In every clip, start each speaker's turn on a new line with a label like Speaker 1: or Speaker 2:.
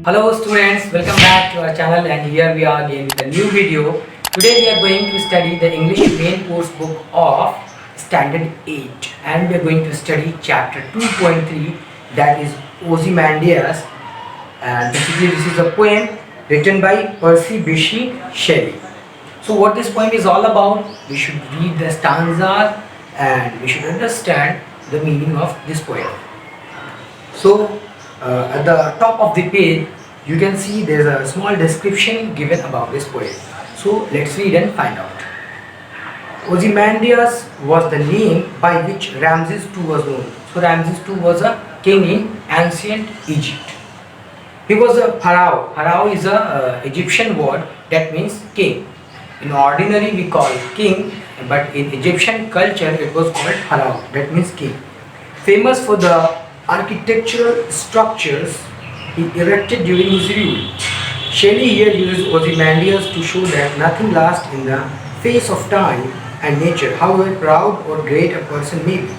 Speaker 1: Hello students, welcome back to our channel, and here we are again with a new video. Today we are going to study the English main course book of Standard 8, and we are going to study chapter 2.3, that is Ozymandias, and basically this is a poem written by Percy Bysshe Shelley. So what this poem is all about, we should read the stanzas and we should understand the meaning of this poem. So at the top of the page you can see there is a small description given about this poem. So let's read and find out. Ozymandias was the name by which Ramses II was known. So Ramses II was a king in ancient Egypt. He was a pharaoh. Pharaoh is a Egyptian word that means king. In ordinary we call king, but in Egyptian culture it was called pharaoh, that means king. Famous for the architectural structures he erected during his rule. Shelley here uses Ozymandias to show that nothing lasts in the face of time and nature, however proud or great a person may be.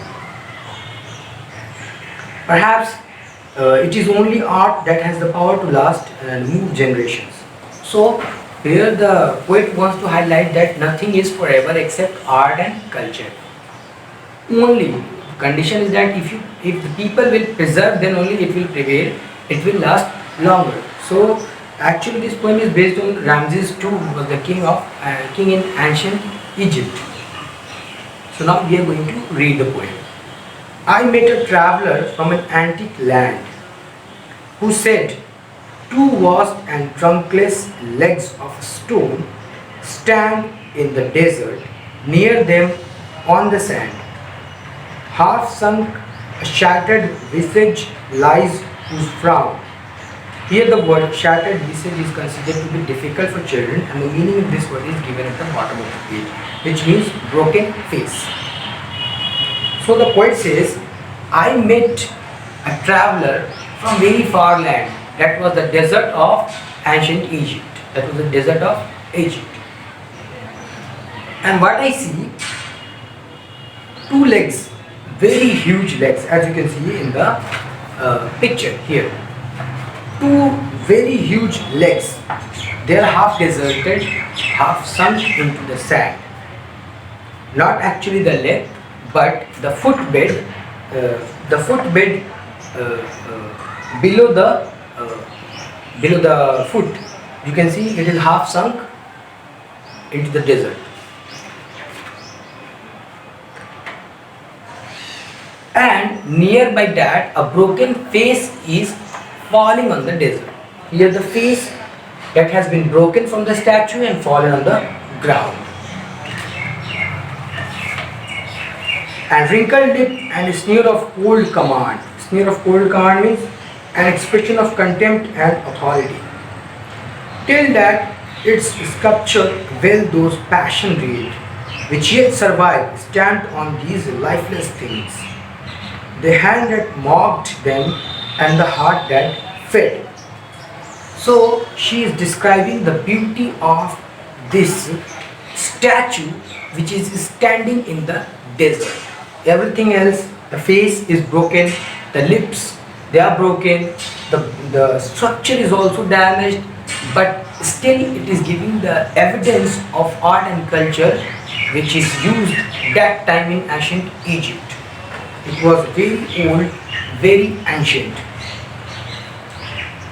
Speaker 1: Perhaps it is only art that has the power to last and move generations. So here the poet wants to highlight that nothing is forever except art and culture. Only condition is that if the people will preserve, then only it will prevail, it will last longer. So actually this poem is based on Ramses II, who was the king in ancient Egypt. So now we are going to read the poem. I met a traveller from an antique land who said, two vast and trunkless legs of stone stand in the desert, near them on the sand. Half sunk, a shattered visage lies whose frown. Here the word shattered visage is considered to be difficult for children, and the meaning of this word is given at the bottom of the page, which means broken face. So the poet says, I met a traveller from very far land. That was the desert of ancient Egypt. That was the desert of Egypt. And what I see, two legs, very huge legs, as you can see in the picture here. Two very huge legs. They are half deserted, half sunk into the sand. Not actually the leg, but the footbed. Below the foot, you can see it is half sunk into the desert. And nearby that, a broken face is falling on the desert. Here the face that has been broken from the statue and fallen on the ground. And wrinkled lip and a sneer of cold command. Sneer of cold command means an expression of contempt and authority. Till that its sculpture well those passion read, which yet survive, stamped on these lifeless things. The hand that mocked them and the heart that fed. So she is describing the beauty of this statue which is standing in the desert. Everything else, the face is broken, the lips, they are broken, the structure is also damaged, but still it is giving the evidence of art and culture which is used that time in ancient Egypt. It was very old, very ancient.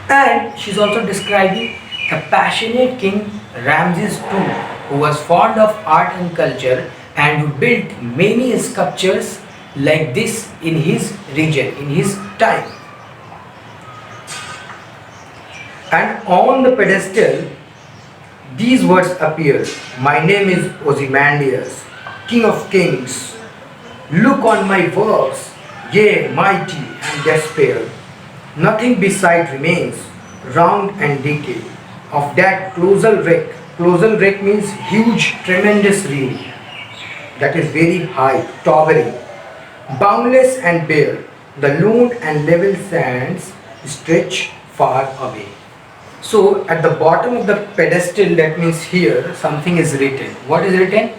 Speaker 1: And she is also describing the passionate king Ramses II, who was fond of art and culture and who built many sculptures like this in his region, in his time. And on the pedestal, these words appear. My name is Ozymandias, King of Kings. Look on my works, yea, mighty and despair. Nothing beside remains, round and decay. Of that colossal wreck means huge, tremendous ruin. That is very high, towering. Boundless and bare, the lone and level sands stretch far away. So at the bottom of the pedestal, that means here something is written. What is written?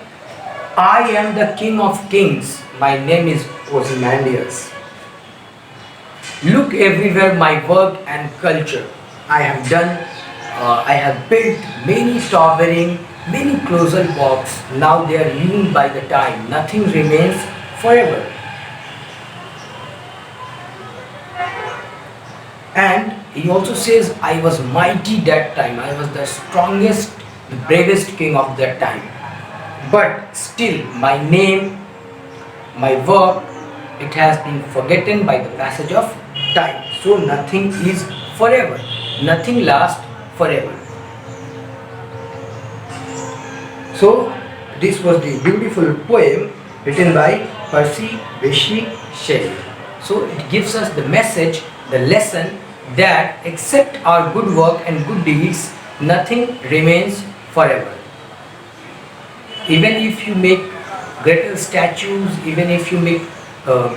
Speaker 1: I am the King of Kings. My name is Ozymandias. Look everywhere my work and culture. I have done, I have built many towering, many colossal walks. Now they are ruined by the time. Nothing remains forever. And he also says, I was mighty that time. I was the strongest, the bravest king of that time. But still, my name, my work, it has been forgotten by the passage of time. So nothing is forever. Nothing lasts forever. So this was the beautiful poem written by Percy Bysshe Shelley. So it gives us the message, the lesson that except our good work and good deeds, nothing remains forever. Even if you make greater statues, even if you make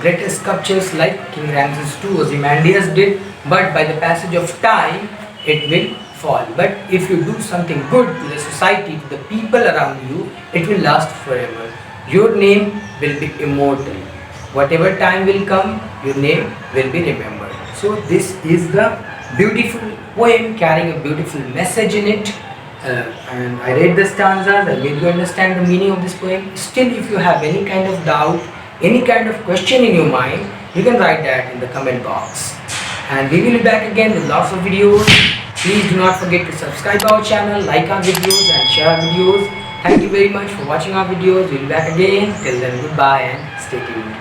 Speaker 1: greater sculptures like King Ramses II, Ozymandias did, but by the passage of time, it will fall. But if you do something good to the society, to the people around you, it will last forever. Your name will be immortal. Whatever time will come, your name will be remembered. So this is the beautiful poem carrying a beautiful message in it. And I read the stanzas, I made you understand the meaning of this poem. Still, if you have any kind of doubt, any kind of question in your mind, you can write that in the comment box. And we will be back again with lots of videos. Please do not forget to subscribe our channel, like our videos and share our videos. Thank you very much for watching our videos. We will be back again. Till then, goodbye and stay tuned.